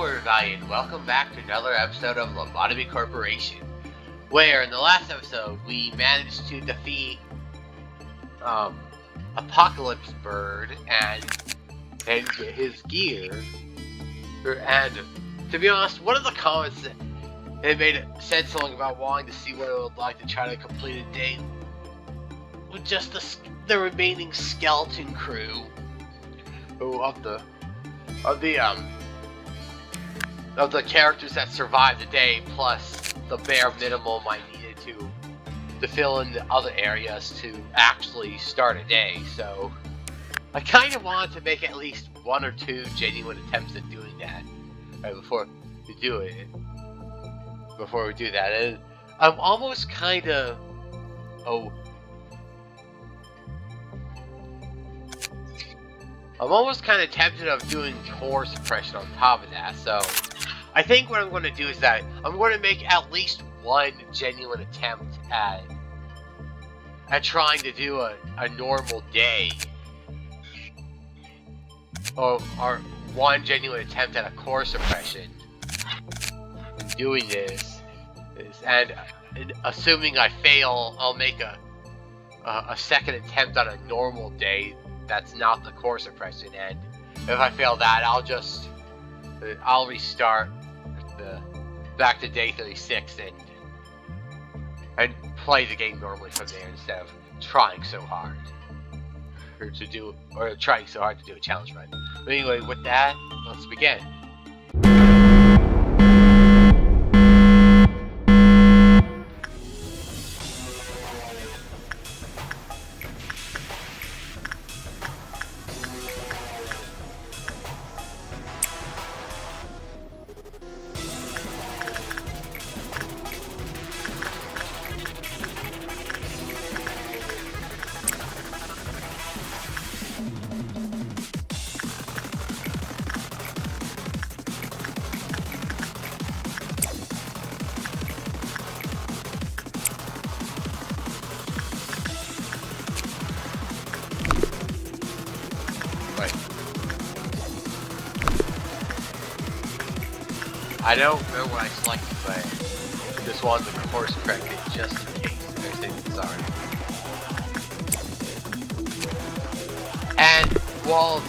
everybody, and welcome back to another episode of Lobotomy Corporation, where in the last episode we managed to defeat Apocalypse Bird and get his gear. And to be honest, one of the comments that said something about wanting to see what it would like to try to complete a day with just the remaining skeleton crew of the characters that survived the day, plus the bare minimum I needed to fill in the other areas to actually start a day. So I kind of wanted to make at least one or two genuine attempts at doing that before we do that. And I'm almost kind of tempted of doing core suppression on top of that. So I think what I'm going to do is that I'm going to make at least one genuine attempt at trying to do a normal day, or one genuine attempt at a core suppression. And doing this, and assuming I fail, I'll make a second attempt on a normal day that's not the core suppression, and if I fail that, I'll restart back to day 36 and play the game normally from there instead of trying so hard to do a challenge run. But anyway, with that, let's begin. I don't remember what I selected, but just wanted the course corrected just in case there's anything sorry. And while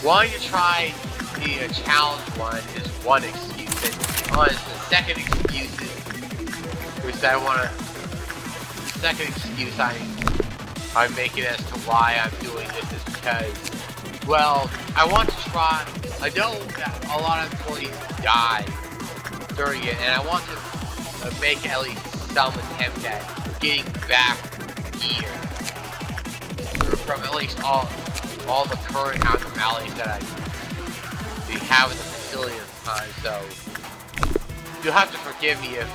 wanting to try the challenge one is one excuse, and the second excuse I'm making as to why I'm doing this is because, well, I want to try. I know that a lot of employees die during it, and I want to make at least some attempt at getting back gear from at least all the current abnormalities that we have in the facility at the time. So you'll have to forgive me if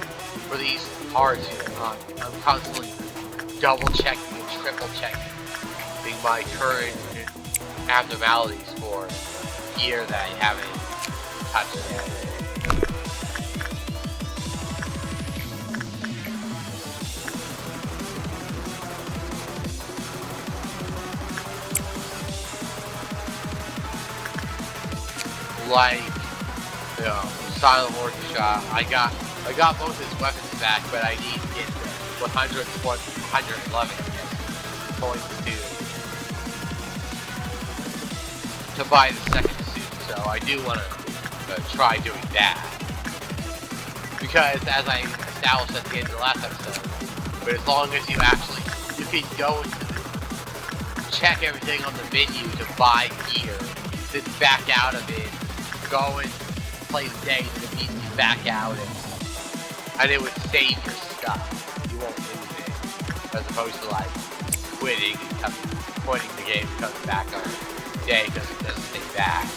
for these parts I'm constantly double checking and triple checking my current abnormalities for gear that I haven't touched yet. Like, Silent Orchestra, I got both his weapons back, but I need to get the 111 points to buy the second suit, so I do want to try doing that. Because as I established at the end of the last episode, but as long as you can go into check everything on the menu to buy gear, then back out of it, go and play the day, then immediately back out, and it would save your stuff. You won't lose it, as opposed to like quitting and quitting the game and coming back on the day because it doesn't stay back.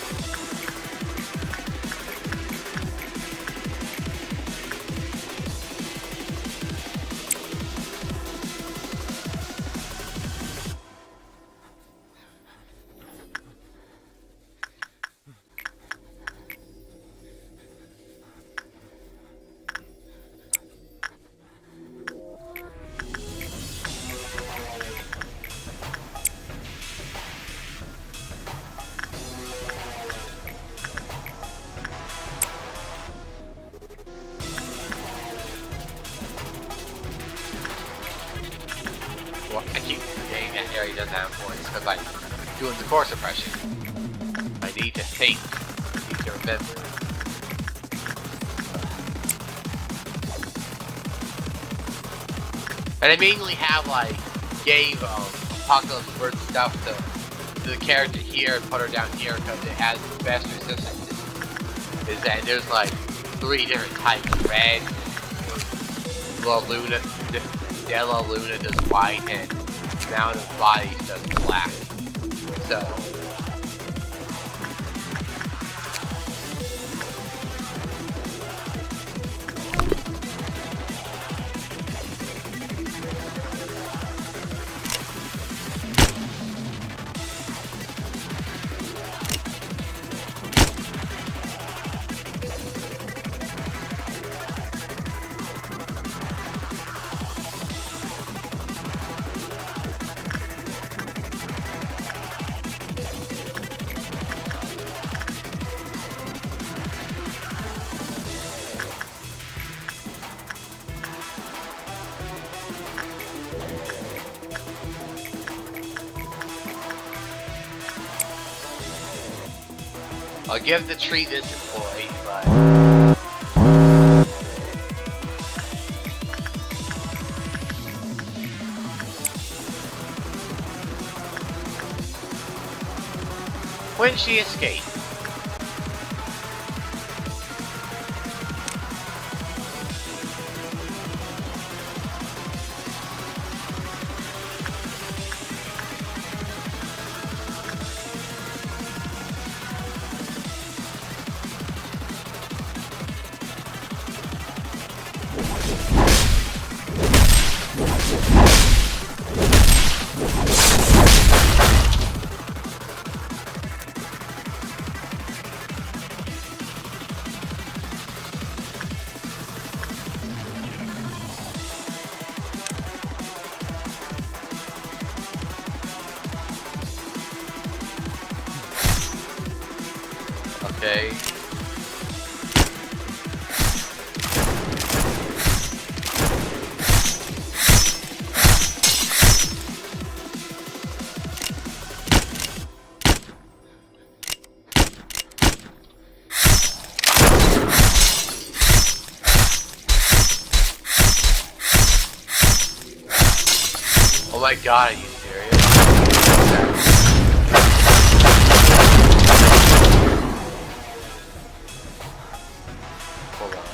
he doesn't have points, because I'm doing the core suppression. I need to think. I need to remember. And I mainly have, like, gave Apocalypse Bird stuff to the character here and put her down here because it has the best resistance. Is that there's, like, 3 different types. Red, La Luna, Della Luna does white, and Mound of Bodies does black. So... I'll give the tree this employee, but... when she escaped. Okay. Oh my god, are you serious? Hold on.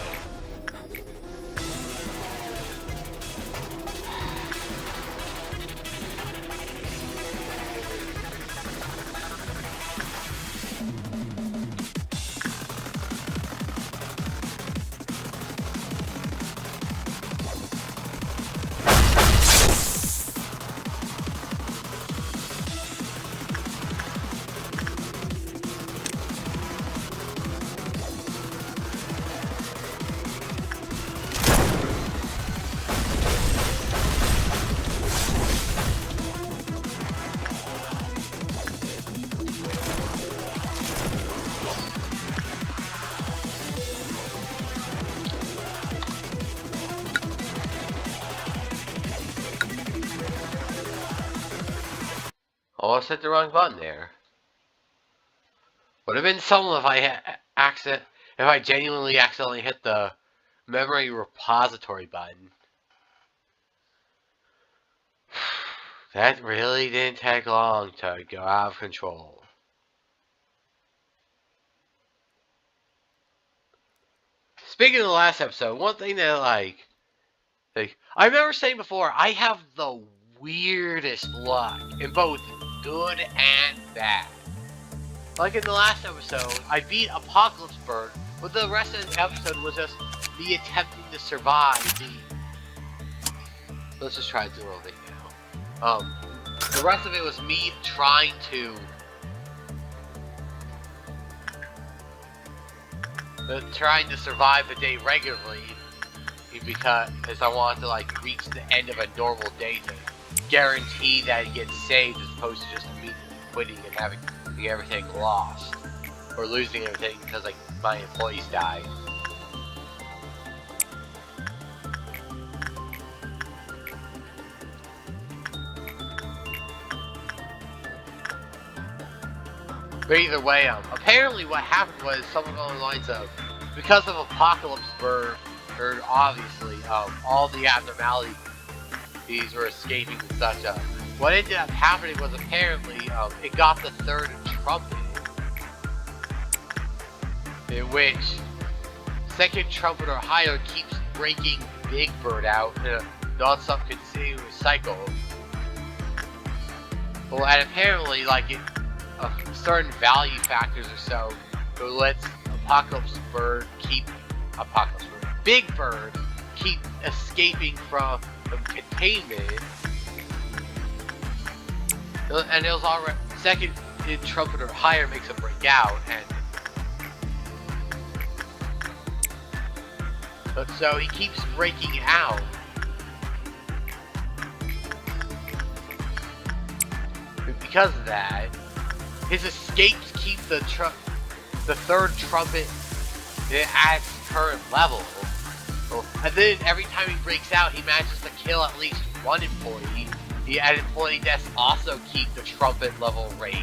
Almost hit the wrong button there. Would have been something if I genuinely accidentally hit the memory repository button. That really didn't take long to go out of control. Speaking of the last episode, one thing that like I remember saying before, I have the weirdest luck in both good and bad. Like in the last episode, I beat Apocalypse Bird, but the rest of the episode was just me attempting to survive the... Let's just try to do the whole thing now. The rest of it was me trying to... trying to survive the day regularly, because I wanted to like reach the end of a normal day to guarantee that it gets saved as opposed to just immediately quitting and having everything lost or losing everything because like my employees died. But either way, apparently what happened was something along the lines of, because of Apocalypse Bird, obviously, all the abnormalities were escaping and such. What ended up happening was apparently it got the third trumpet, in which second trumpet or higher keeps breaking Big Bird out in a non-stop continuous cycle. Well, and apparently, like certain value factors or so, it lets Big Bird keep escaping from containment. And it was already second trumpet or higher makes a break out, but so he keeps breaking out. And because of that, his escapes keep the third trumpet at its current level. And then every time he breaks out, he manages to kill at least one employee. And employee deaths also keep the trumpet level raised.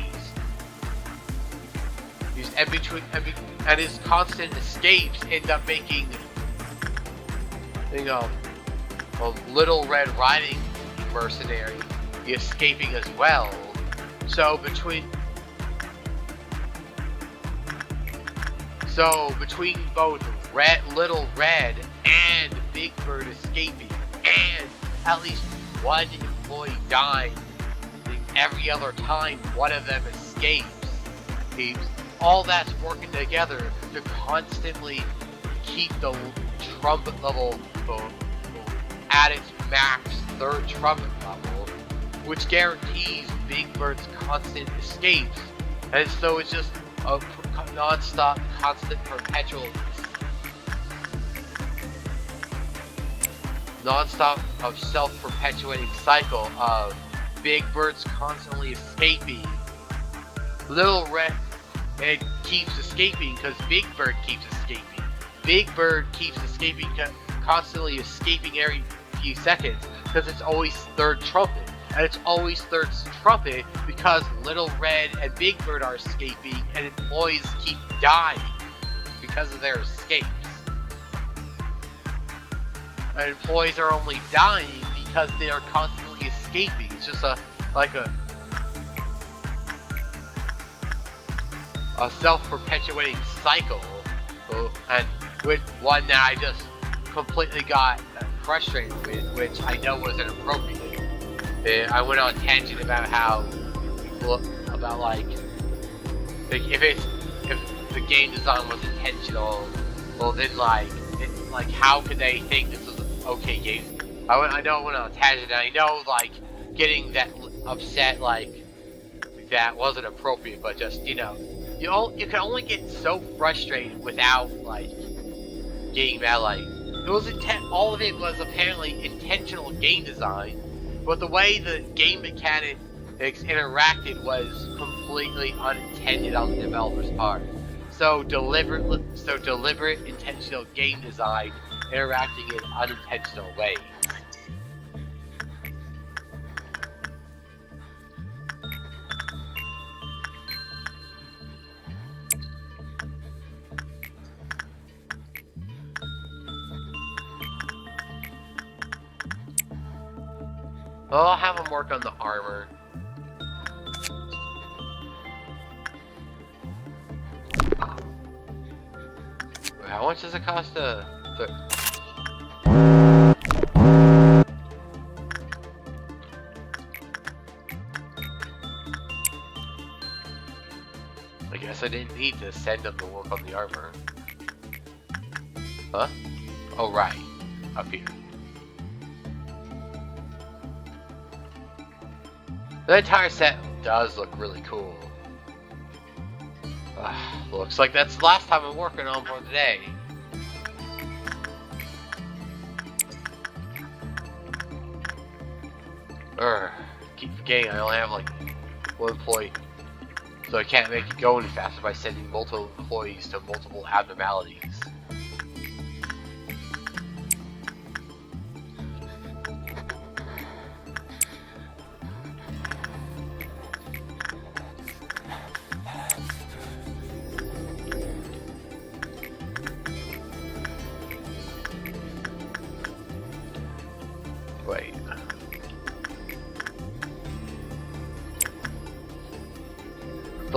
And his constant escapes end up making, Little Red Riding mercenary escaping as well. So between both Little Red and Big Bird escaping, and at least one employee dying every other time one of them escapes, all that's working together to constantly keep the trumpet level at its max third trumpet level, which guarantees Big Bird's constant escapes. And so it's just a non-stop, constant, perpetual, of self-perpetuating cycle of Big Bird's constantly escaping. Little Red keeps escaping because Big Bird keeps escaping. Big Bird keeps escaping, constantly escaping every few seconds because it's always third trumpet. And it's always third trumpet because Little Red and Big Bird are escaping and employees keep dying because of their escapes. And employees are only dying because they are constantly escaping. It's just a self-perpetuating cycle, and with one that I just completely got frustrated with, which I know was inappropriate. I went on a tangent about if the game design was intentional, well then how could they think this was an okay game? I know I went on a tangent, and I know getting that upset that wasn't appropriate, but just you can only get so frustrated without getting mad. It was all of it was apparently intentional game design, but the way the game mechanics interacted was completely unintended on the developer's part. So deliberate intentional game design interacting in unintentional ways. Well, I'll have them work on the armor. How much does it cost to... I guess I didn't need to send them to work on the armor. Huh? Oh, right. Up here. The entire set does look really cool. Looks like that's the last time I'm working on for today. Keep forgetting I only have one employee, so I can't make it go any faster by sending multiple employees to multiple abnormalities.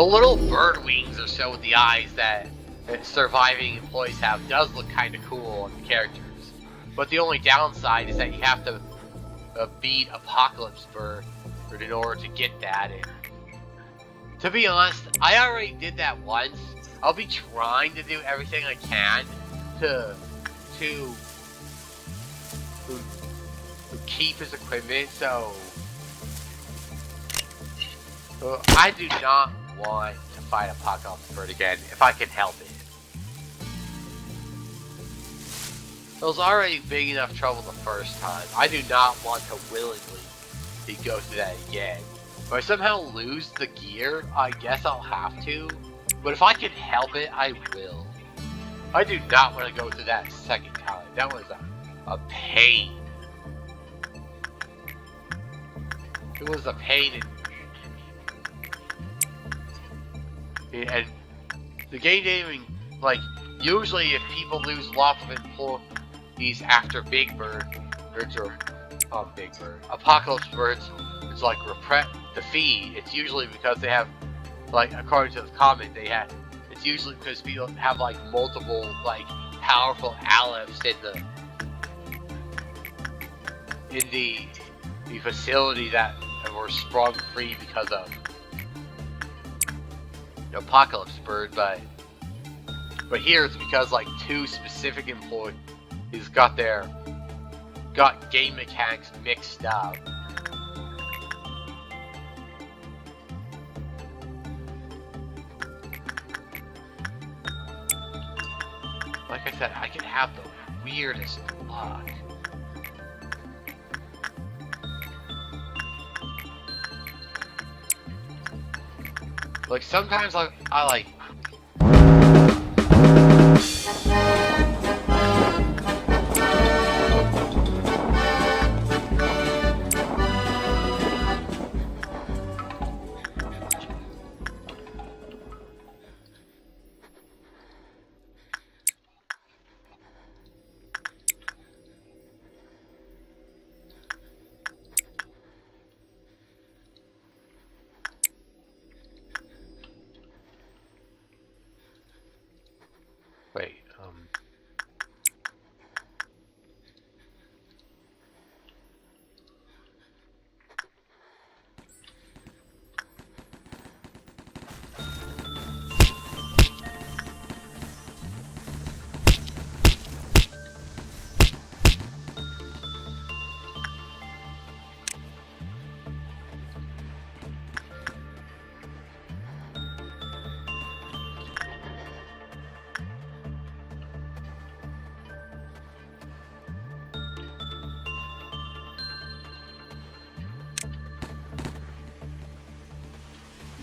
little bird wings or so with the eyes that surviving employees have does look kind of cool on the characters. But the only downside is that you have to beat Apocalypse Bird in order to get that. And to be honest, I already did that once. I'll be trying to do everything I can to keep his equipment, so I do not want to fight Apocalypse Bird again if I can help it. It was already big enough trouble the first time. I do not want to willingly go through that again. If I somehow lose the gear, I guess I'll have to. But if I can help it, I will. I do not want to go through that second time. That was a pain. It was a pain. And the game didn't even, like, usually if people lose lots of employees after Big Bird, Apocalypse Birds, it's like defeat. It's usually because they have, like, according to the comment, it's usually because people have, like, multiple, like, powerful aleph in the facility that were sprung free because of Apocalypse Bird, but here it's because, like, two specific employees got game mechanics mixed up. Like I said, I can have the weirdest luck. Like, sometimes I like... Wait,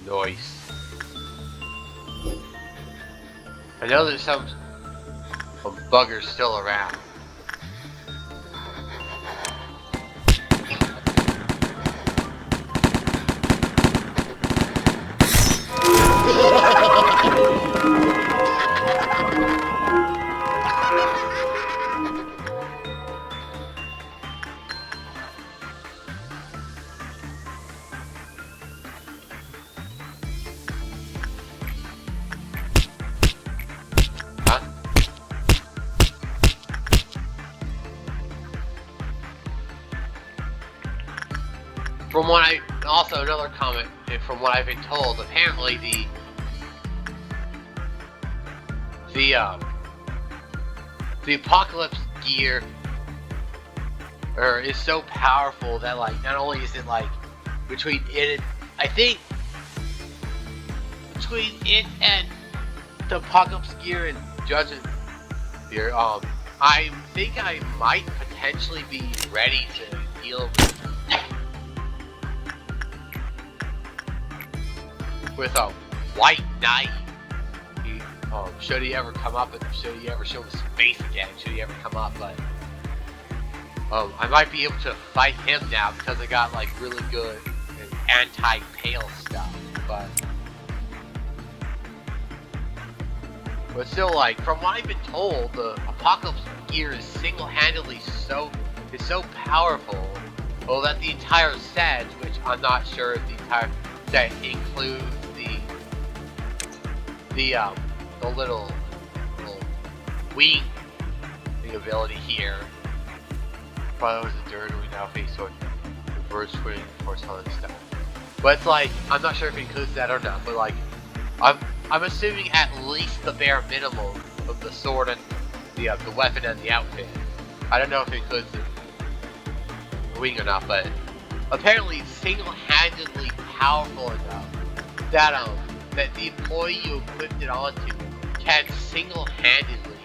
Noise. I know there's some buggers still around. From what also another comment, from what I've been told, apparently the Apocalypse gear is so powerful that, like, not only is it, like, between it and the Apocalypse gear and Judgment gear, I think I might potentially be ready to deal with a White Knight. Should he ever come up, and should he ever show his face again, should he ever come up, but I might be able to fight him now because I got, like, really good anti-pale stuff, but still, like, from what I've been told, the Apocalypse gear is single-handedly so powerful, well, that the entire set, which I'm not sure if the entire set includes the little wing, the ability here. Follows the dirt we now face on reverse swing for solid stuff. But it's like, I'm not sure if it includes that or not, but like, I'm assuming at least the bare minimum of the sword and the weapon and the outfit. I don't know if it includes the wing or not, but apparently it's single-handedly powerful enough that that the employee you equipped it onto can single-handedly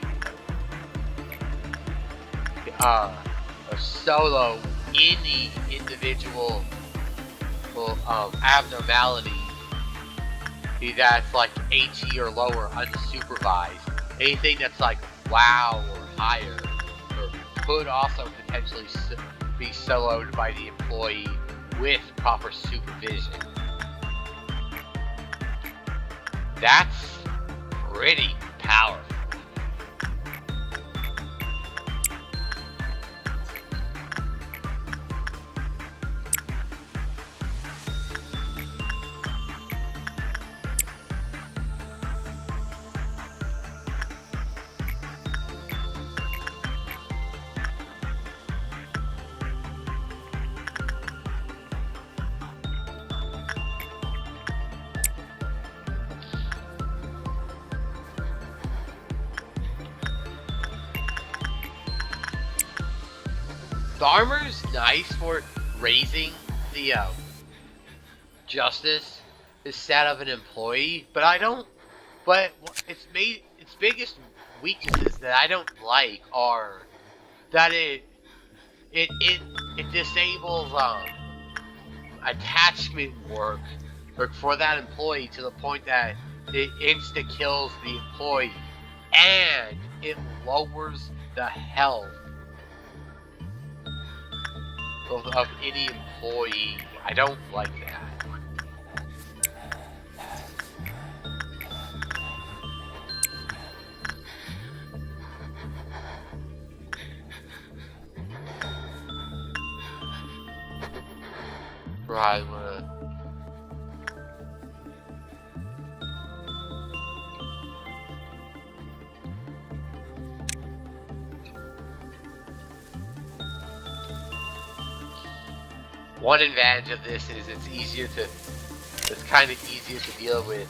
solo any individual abnormality that's like AT or lower, unsupervised. Anything that's like WoW or higher, or could also potentially be soloed by the employee with proper supervision. That's pretty powerful. The armor's nice for raising the justice stat of an employee, but I don't. But its biggest weaknesses that I don't like are that it disables attachment work for that employee to the point that it insta kills the employee, and it lowers the health of any employee. I don't like that. Right, one advantage of this is it's kind of easier to deal with.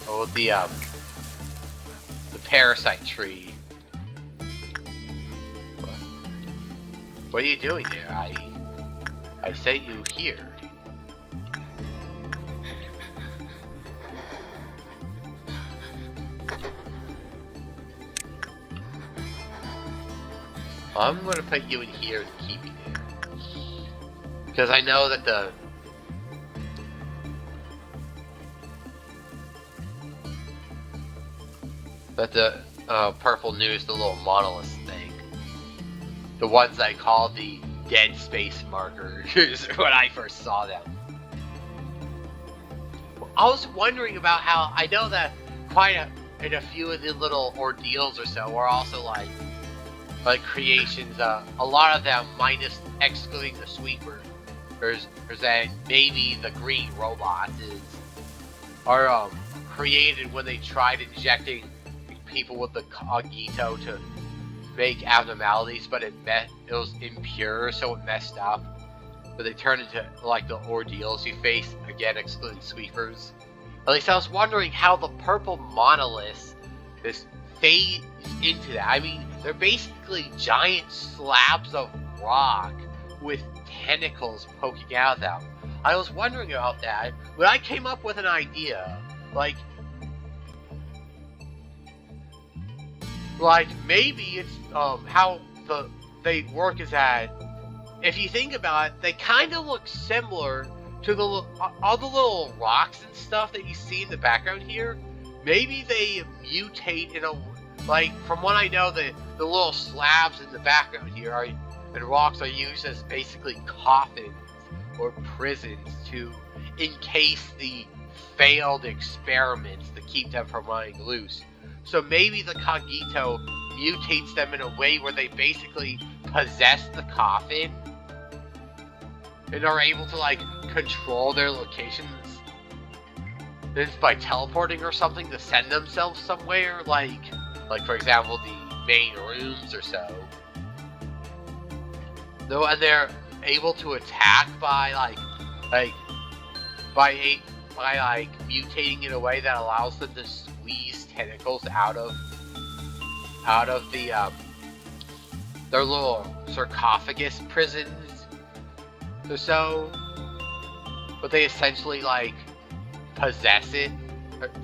Oh, the parasite tree. What are you doing there? I sent you here. I'm gonna put you in here and keep you there, because I know that the purple news, the little monolith thing, the ones I call the dead space markers when I first saw them. I was wondering about how I know that in a few of the little ordeals or so are also like creations. A lot of them, excluding the sweeper, there's that maybe the green robots are created when they tried injecting people with the cogito to make abnormalities, but it was impure, so it messed up. But they turned into like the ordeals you face, again excluding sweepers. At least I was wondering how the purple monoliths fade into that. I mean, they're basically giant slabs of rock with tentacles poking out of them. I was wondering about that when I came up with an idea, like maybe it's how they work is that if you think about it, they kind of look similar to all the little rocks and stuff that you see in the background here. Maybe they mutate in a from what I know, the little slabs in the background here and rocks are used as basically coffins or prisons to encase the failed experiments to keep them from running loose. So maybe the cogito mutates them in a way where they basically possess the coffin and are able to control their locations. it's by teleporting or something to send themselves somewhere, like for example the main rooms or so. No, and they're able to attack by by mutating in a way that allows them to squeeze tentacles out of the their little sarcophagus prisons or so, but they essentially like possess it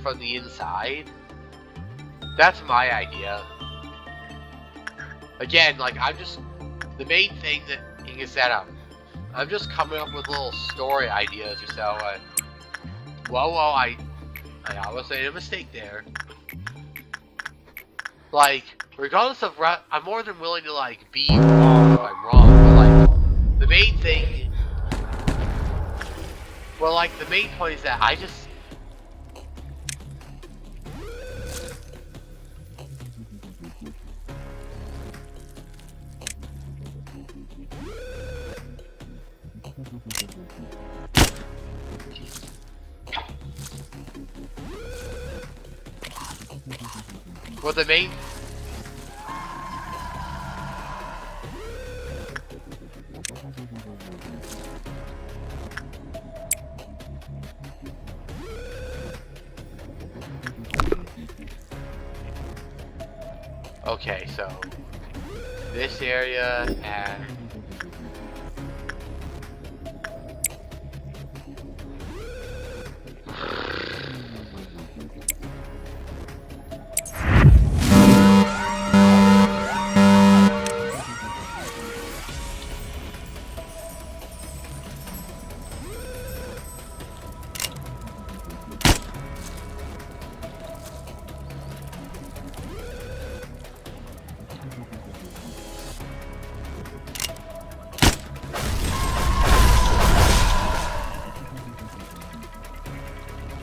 from the inside. That's my idea. Again, like the main thing is that I'm just coming up with little story ideas or so. Whoa, I almost made a mistake there. Like, regardless of I'm more than willing to like be wrong if I'm wrong, but like the main thing, well, like the main point is that I just. Well, the main. Okay, so this area and.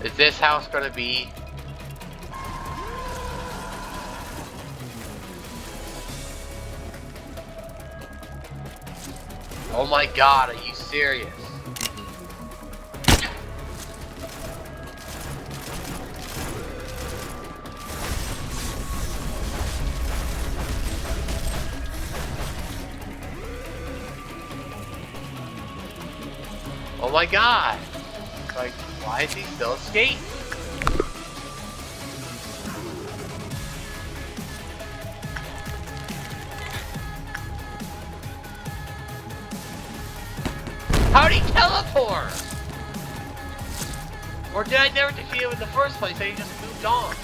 Is this house gonna be? Oh my god, are you serious? Oh my god! Like, why is he still escaping? How'd he teleport? Or did I never defeat him in the first place and he just moved on?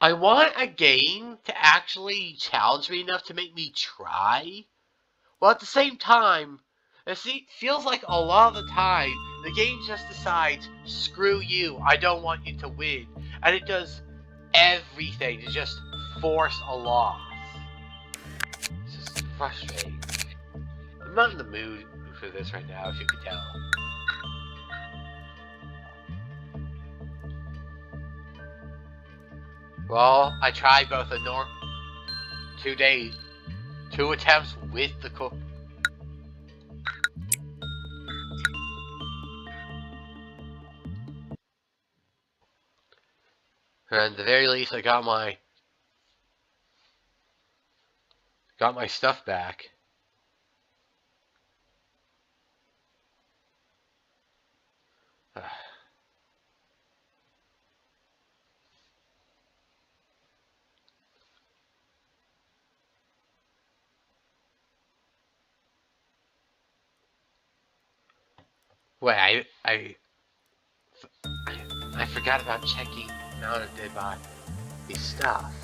I want a game to actually challenge me enough to make me try. Well, at the same time, it feels like a lot of the time, the game just decides, screw you, I don't want you to win. And it does everything to just force a loss. It's just frustrating. I'm not in the mood for this right now, if you could tell. Well, I tried both a 2 attempts with the and at the very least, I got my stuff back. Wait, I forgot about checking the amount of dead body stuff.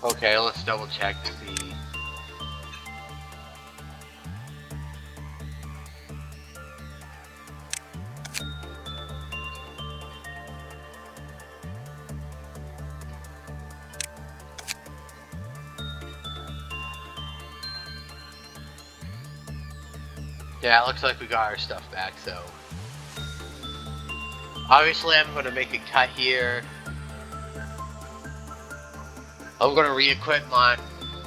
Okay, let's double check to see. Yeah, it looks like we got our stuff back, so... Obviously, I'm going to make a cut here. I'm going to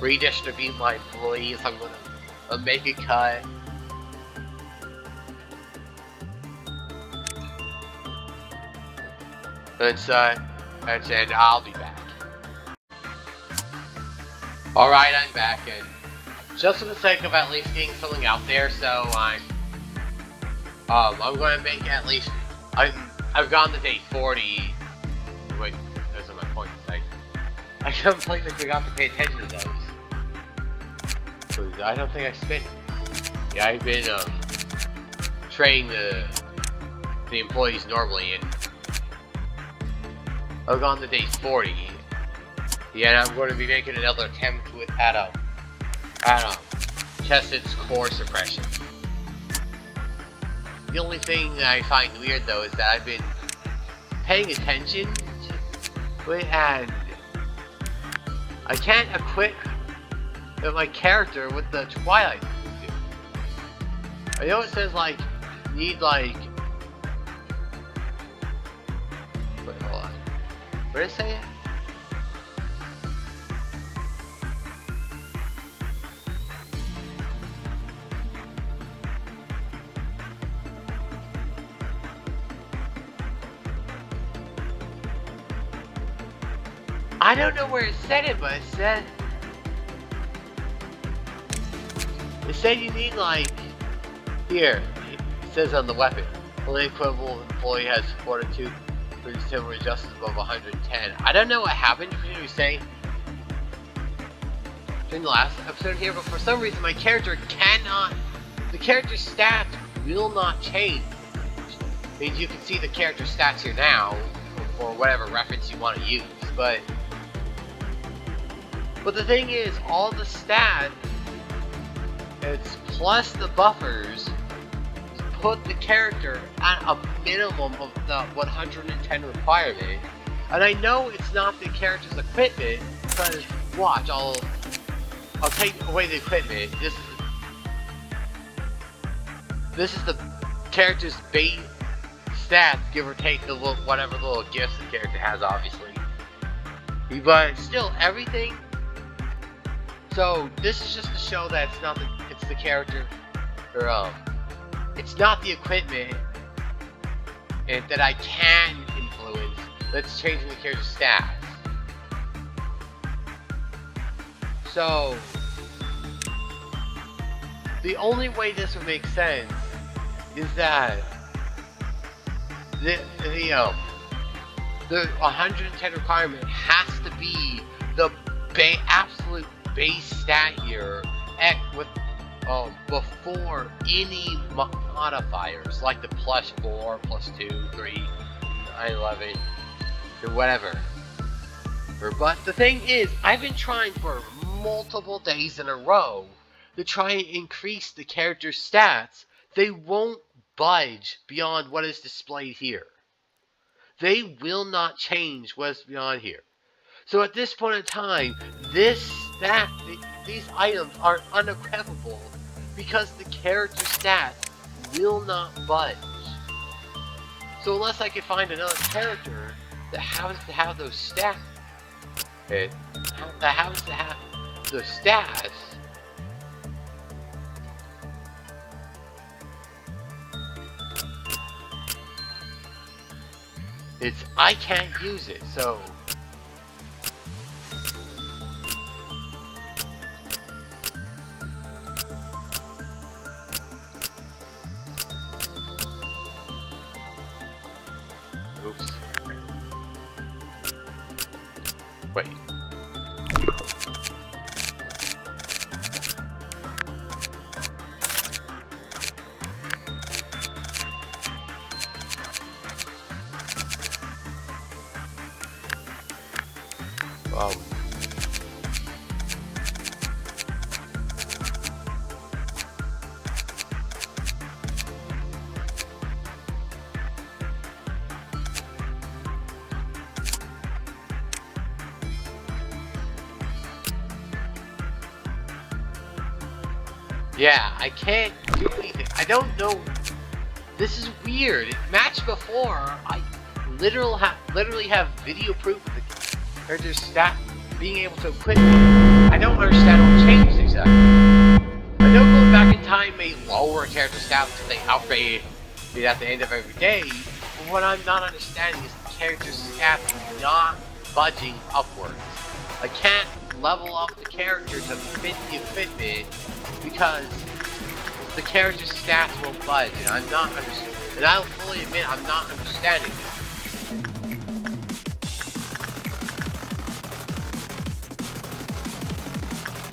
redistribute my employees. I'm going to make a cut. And I'll be back. Alright, I'm back, and just for the sake of at least getting something out there, so I'm going to make at least... I've gone to day 40. Wait, those are my points. I completely forgot to pay attention to those. Because I don't think I spent... Yeah, I've been, training the employees normally, and I've gone to day 40. Yeah, and I'm going to be making another attempt at Chestnut's core suppression. The only thing that I find weird, though, is that I've been paying attention to it, and I can't equip my character with the Twilight suit. I know it says, like, need, like... Wait, hold on. Where did it say it? I don't know where it said it, but it said you need, like, here, it says on the weapon, only equivalent employee has fortitude for similar justice above 110. I don't know what happened between you saying during the last episode here, but for some reason my character the character's stats will not change. I mean, you can see the character stats here now, for whatever reference you want to use, but the thing is, all the stats, it's plus the buffers, put the character at a minimum of the 110 requirement. And I know it's not the character's equipment, because, watch, I'll take away the equipment. This is the character's base stats, give or take the whatever little gifts the character has, obviously. But still, everything. So this is just to show that it's the character, or it's not the equipment, and that I can influence. That's changing the character's stats. So the only way this would make sense is that the 110 requirement has to be the absolute base stat here before any modifiers like the +4, +2, 3, 9, 11, or whatever. But the thing is, I've been trying for multiple days in a row to try and increase the character's stats. They won't budge beyond what is displayed here. They will not change what's beyond here. So at this point in time, these items are unequivocable because the character stats will not budge. So unless I can find another character that happens to have those stats, I can't use it, so oops. Wait. Yeah, I can't do anything. I don't know. This is weird. Match before, I literally have video proof of the character's stat being able to equip me. I don't understand what changed exactly. I know going back in time may lower character stats because they upgrade it at the end of every day, but what I'm not understanding is the character's stats not budging upwards. I can't level up the character to fit the equipment because the character's stats won't budge, and I'm not understanding. And I'll fully admit I'm not understanding this.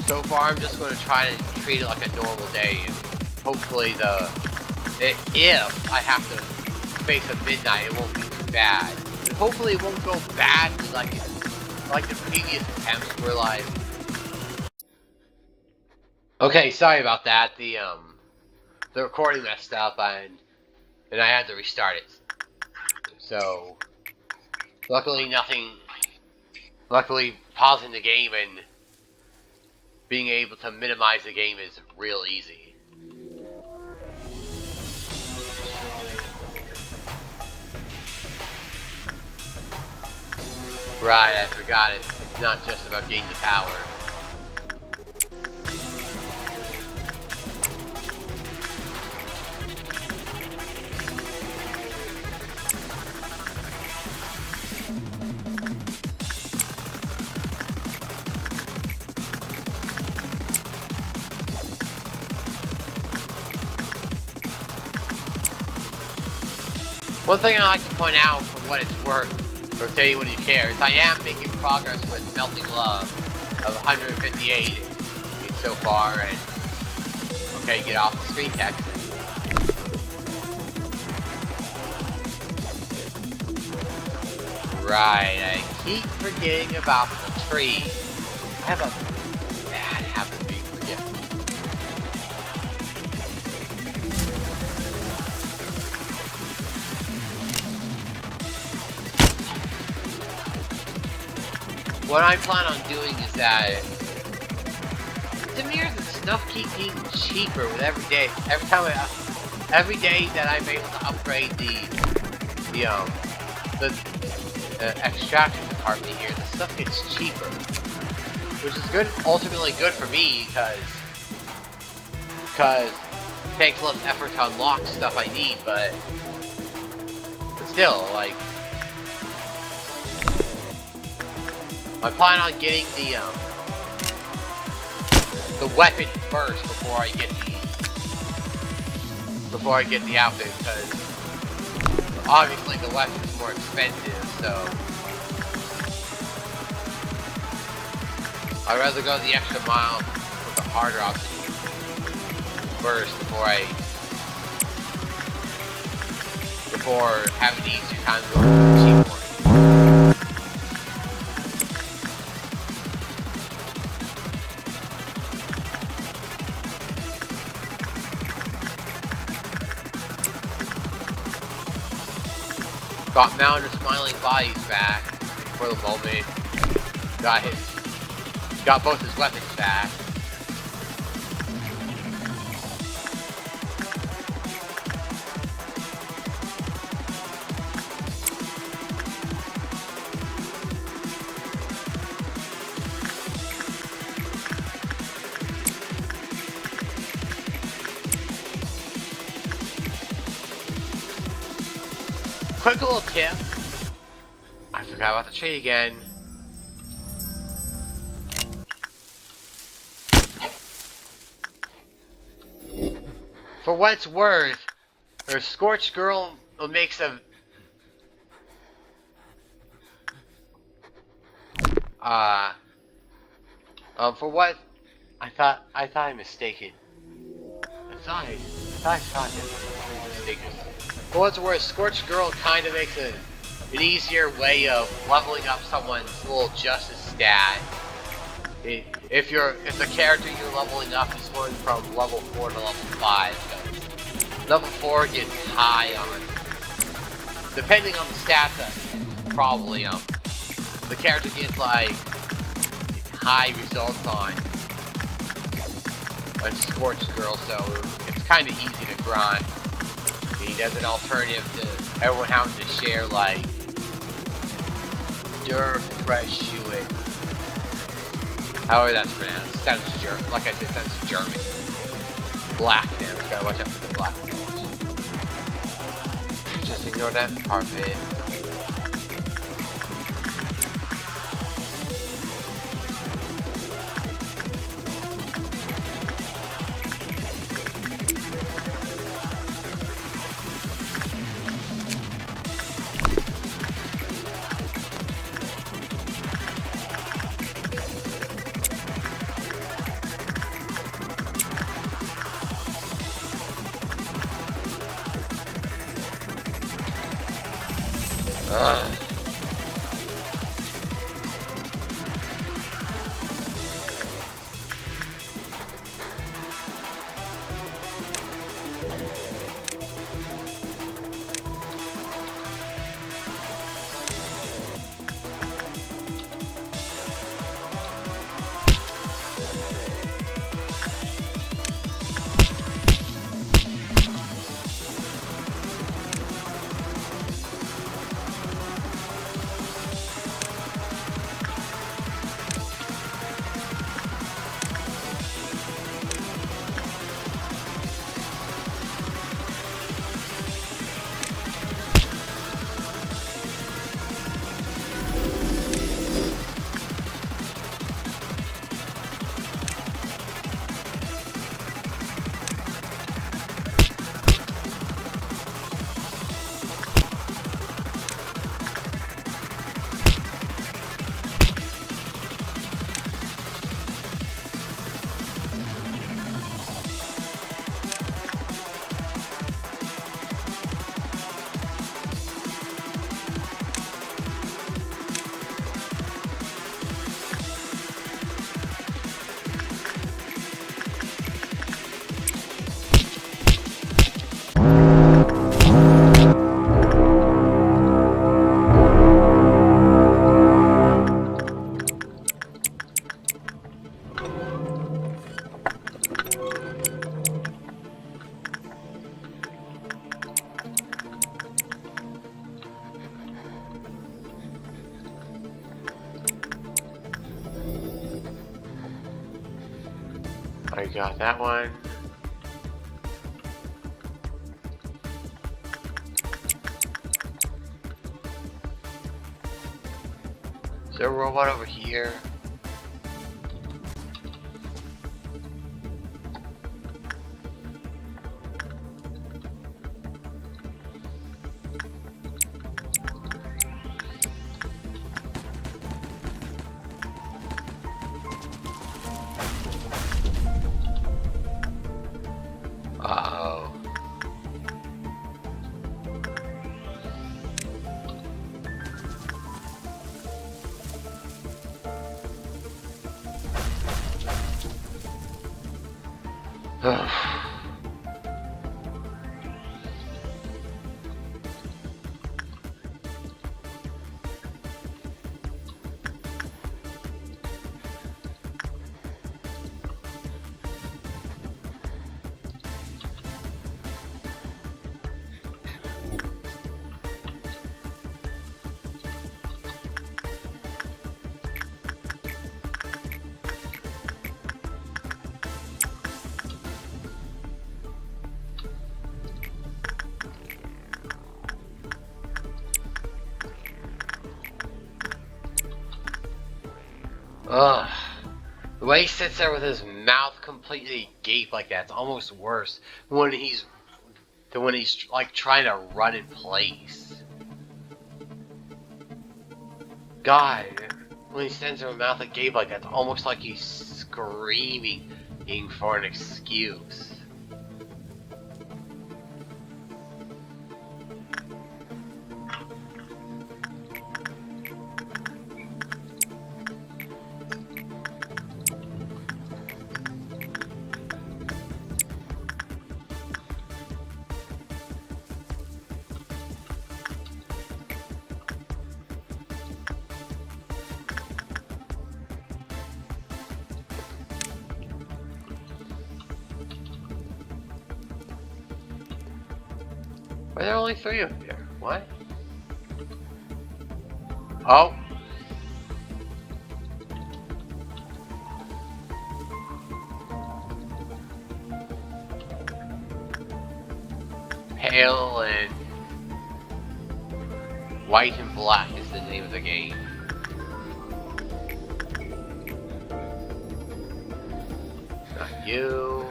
So far, I'm just going to try to treat it like a normal day, and hopefully if I have to face a midnight, it won't be too bad. And hopefully it won't go badly like the previous attempts were like. Okay, sorry about that. The recording messed up and I had to restart it. So luckily pausing the game and being able to minimize the game is real easy. Right, I forgot it. It's not just about getting the power. One thing I like to point out for what it's worth, for anyone who cares, I am making progress with Melting Love of 158 so far, and okay, get off the screen text. Right, I keep forgetting about the tree. I have a bad habit of being forgetful. What I plan on doing is that Demir's and stuff keep getting cheaper with every day. Every day that I'm able to upgrade the extraction department here, the stuff gets cheaper, which is good. Ultimately good for me because it takes less effort to unlock stuff I need, but still, like. I plan on getting the weapon first before I get the outfit, because obviously the weapon is more expensive, so I'd rather go the extra mile with the harder option first before having the easier time going to the cheap one. Got Mountain Smiling Bodies back for the moment. Got both his weapons back. Quick little tip. I forgot about the tree again. For what it's worth, their Scorched Girl makes a for what I thought I mistaken. I thought I saw it. Mistaken. For what it's worth, Scorched Girl kind of makes an easier way of leveling up someone's little justice stat. If the character you're leveling up is going from level 4 to level 5, level 4 gets high on, depending on the stats, probably the character gets like high results on a sports girl, so it's kind of easy to grind. He does an alternative to everyone having to share, like, Der Fresh Shoe. However that's pronounced. Sounds German. Like I said, sounds German. Black now. Gotta watch out for the black nails. Just ignore that carpet. I got that one. Is there a robot over here? Ugh. The way he sits there with his mouth completely agape like that, it's almost worse than when he's like trying to run in place. God, when he stands there with his mouth agape like that, it's almost like he's screaming for an excuse. Why are there only 3 up there? What? Oh. Pale and White and Black is the name of the game. Not you.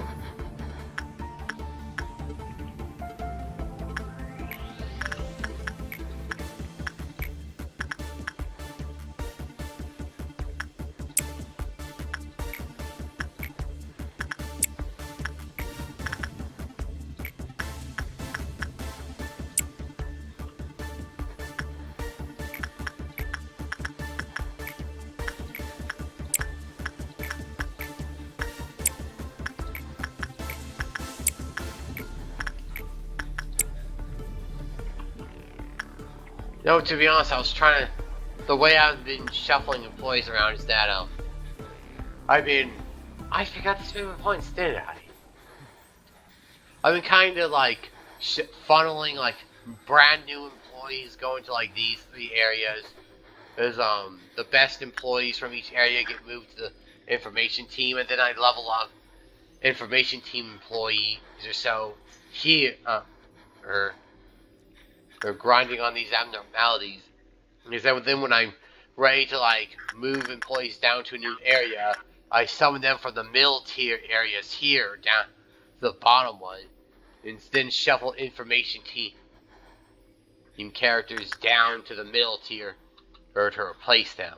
No, to be honest, I was trying to. The way I've been shuffling employees around is that I forgot to spend my points, didn't I? I've been kind of like funneling like brand new employees going to like these 3 areas. There's the best employees from each area get moved to the information team, and then I level up information team employees or so here, or they're grinding on these abnormalities. Because then when I'm ready to like move employees down to a new area, I summon them from the middle tier areas here down to the bottom one, and then shuffle information team characters down to the middle tier or to replace them.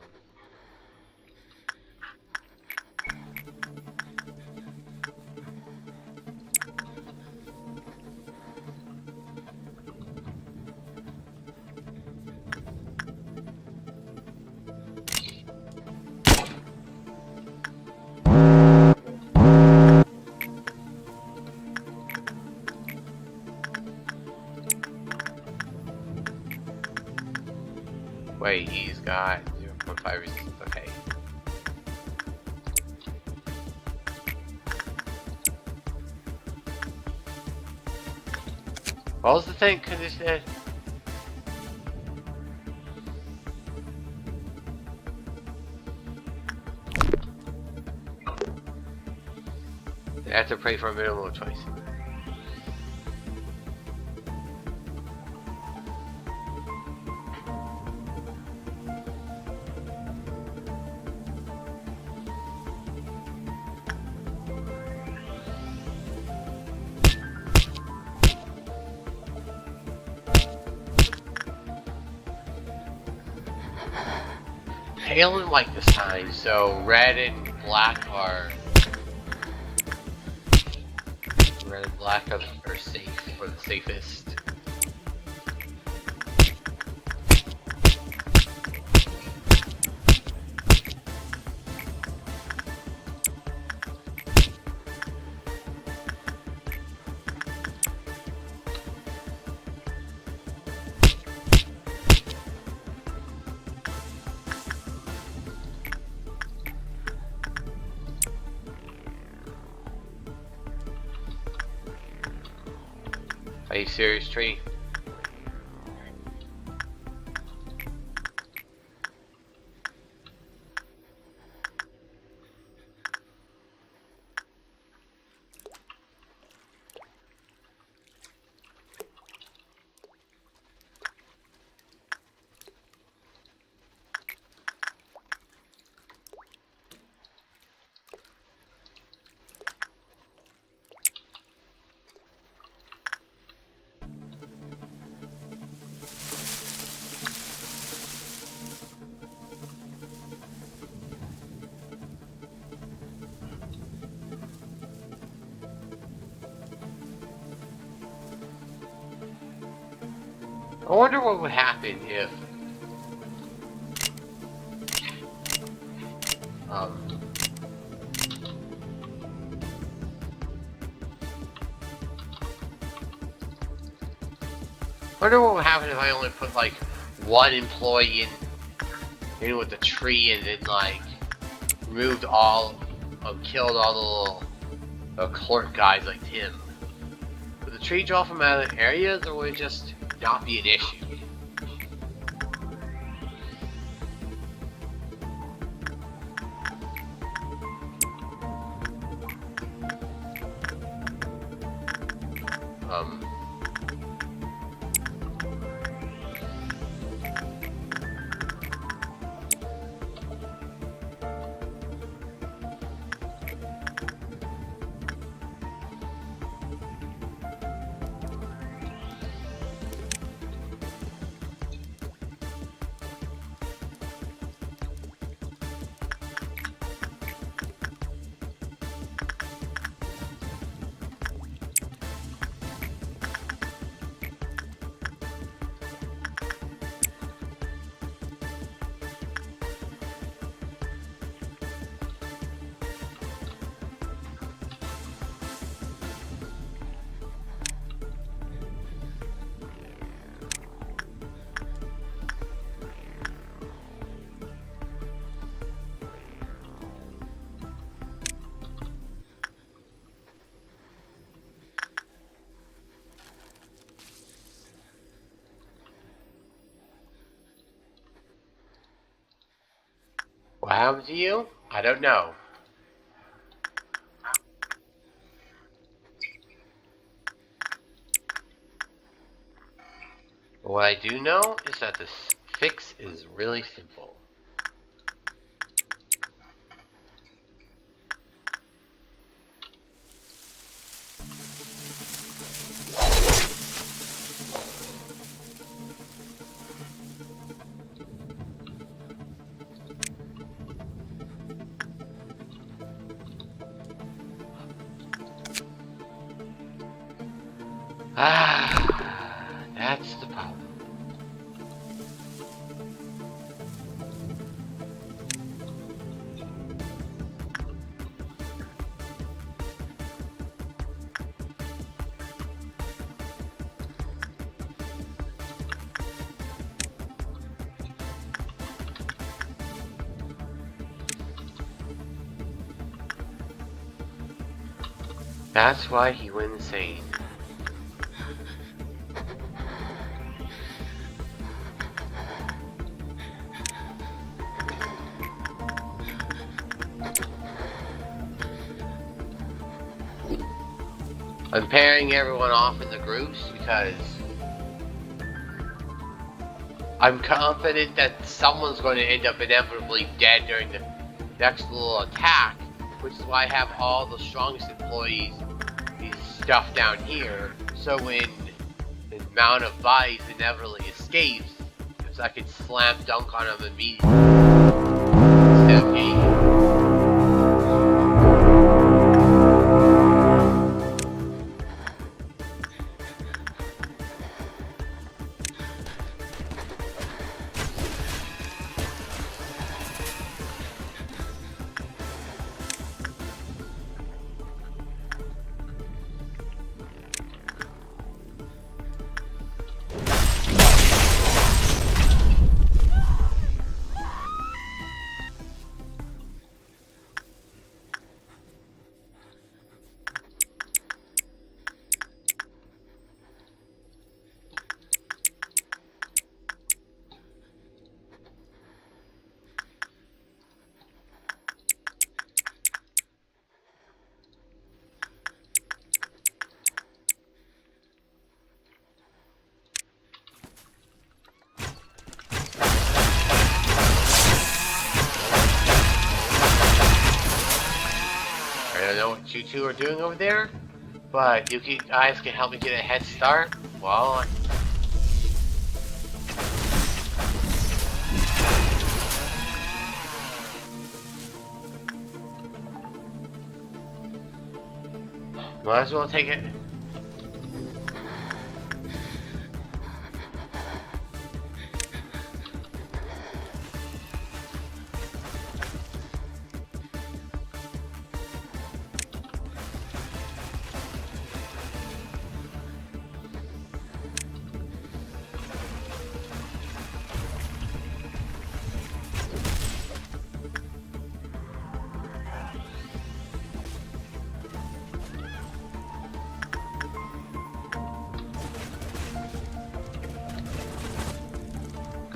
Wait, he's got 0.5 resistance, okay. What was the thing condition? They have to pray for a minimum of choice. Pale and white this time, so red and black are safe, or the safest. Are you serious, Tree? I wonder what would happen if I wonder what would happen if I only put like one employee in with the tree and then like removed all, killed all the little clerk guys like him. But the tree draw from other areas, or would it just not be an issue? What happened to you? I don't know. But what I do know is that this fix is really simple. That's the problem. That's why he went insane. I'm pairing everyone off in the groups because I'm confident that someone's going to end up inevitably dead during the next little attack, which is why I have all the strongest employees stuff down here, so when the amount of bodies inevitably escapes, I can slam dunk on them immediately instead of me. I don't know what you two are doing over there, but you guys can help me get a head start. Well, might as well take it.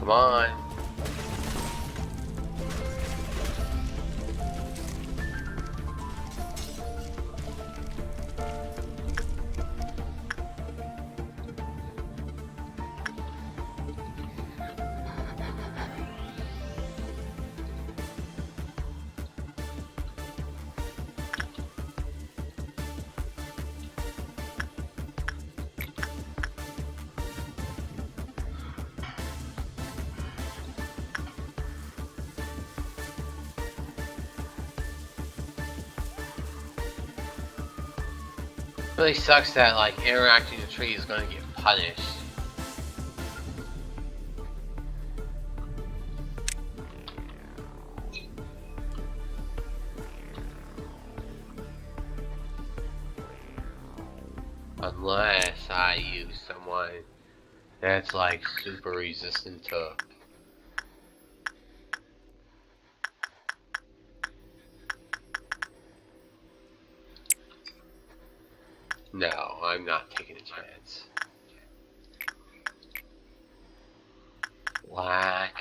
Come on. Really sucks that like interacting with the tree is gonna get punished. Unless I use someone that's like super resistant to. No, I'm not taking a chance. Black.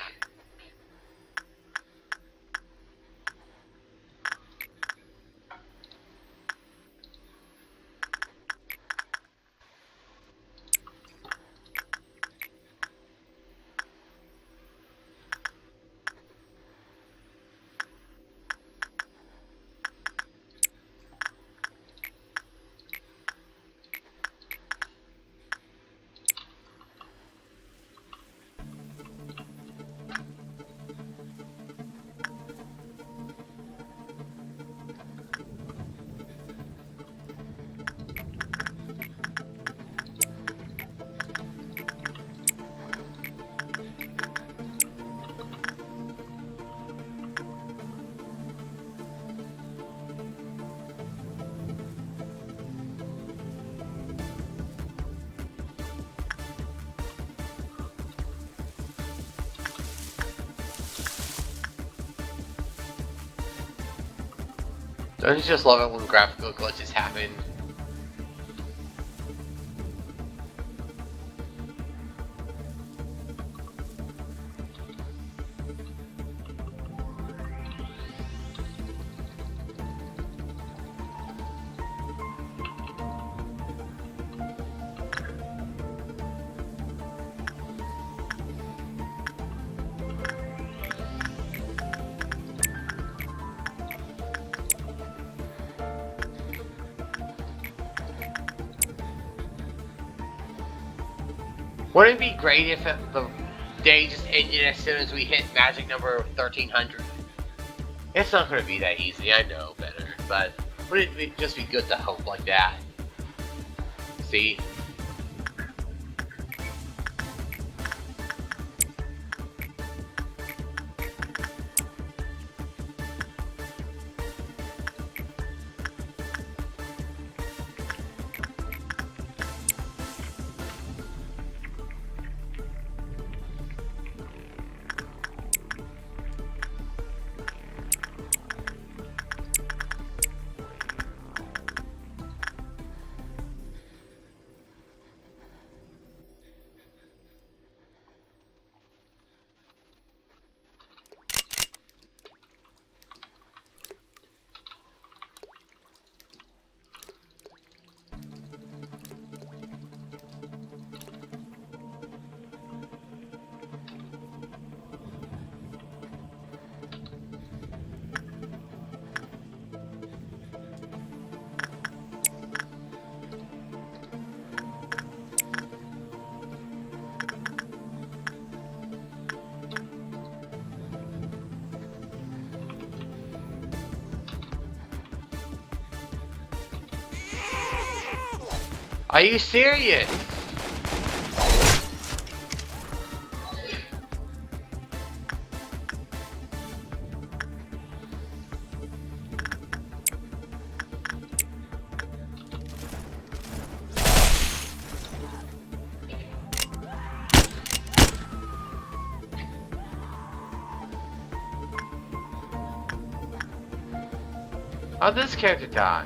Don't you just love it when graphical glitches happen? Wouldn't it be great if the day just ended as soon as we hit magic number 1300? It's not going to be that easy, I know better, but wouldn't it just be good to hope like that? See? Are you serious? How'd this character die?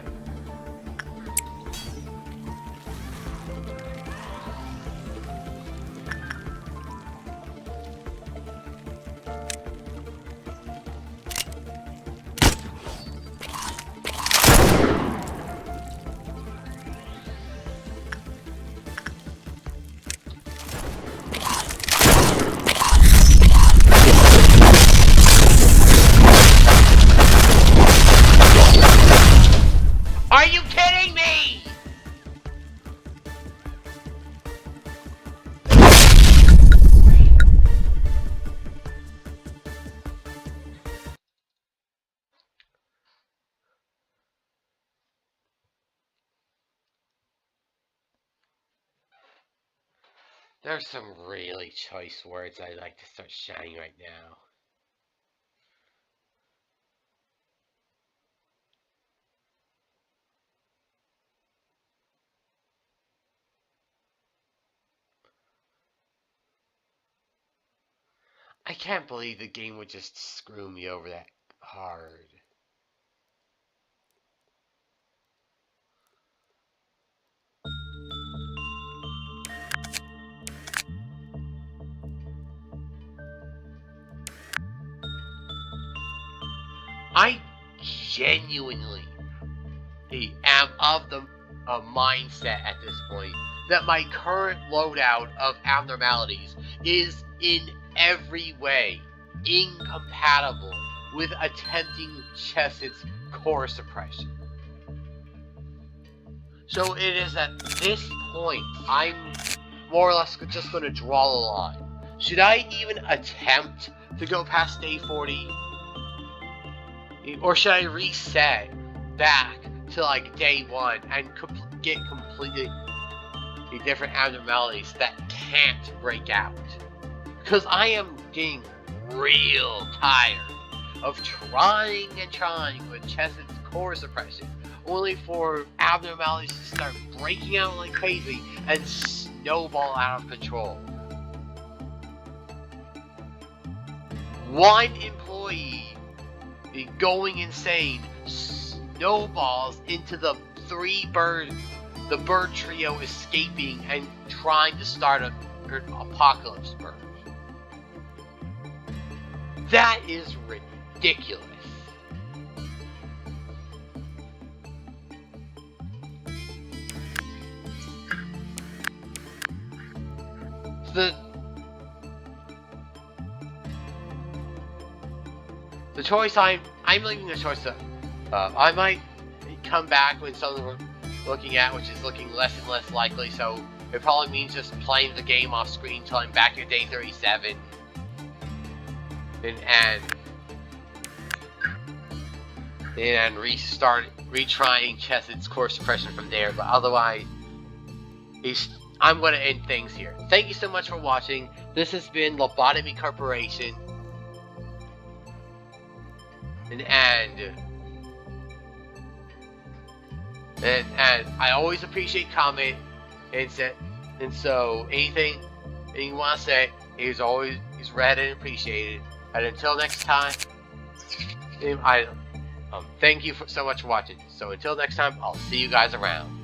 There's some really choice words I'd like to start shouting right now. I can't believe the game would just screw me over that hard. I genuinely am of the mindset at this point that my current loadout of abnormalities is in every way incompatible with attempting Chessed's core suppression. So it is at this point I'm more or less just going to draw the line. Should I even attempt to go past day 40? Or should I reset back to like day 1 and get completely different abnormalities that can't break out? Because I am getting real tired of trying with Chessed's core suppression, only for abnormalities to start breaking out like crazy and snowball out of control. One employee going insane snowballs into the bird trio escaping and trying to start an apocalypse bird. That is ridiculous. The choice I'm leaving the choice to I might come back when something we're looking at, which is looking less and less likely, so it probably means just playing the game off screen until I'm back at day 37 and retrying Chessed's core suppression from there. But otherwise, I'm going to end things here. Thank you so much for watching. This has been Lobotomy Corporation. And I always appreciate comment and so anything you want to say is read and appreciated. And until next time, thank you so much for watching. So until next time, I'll see you guys around.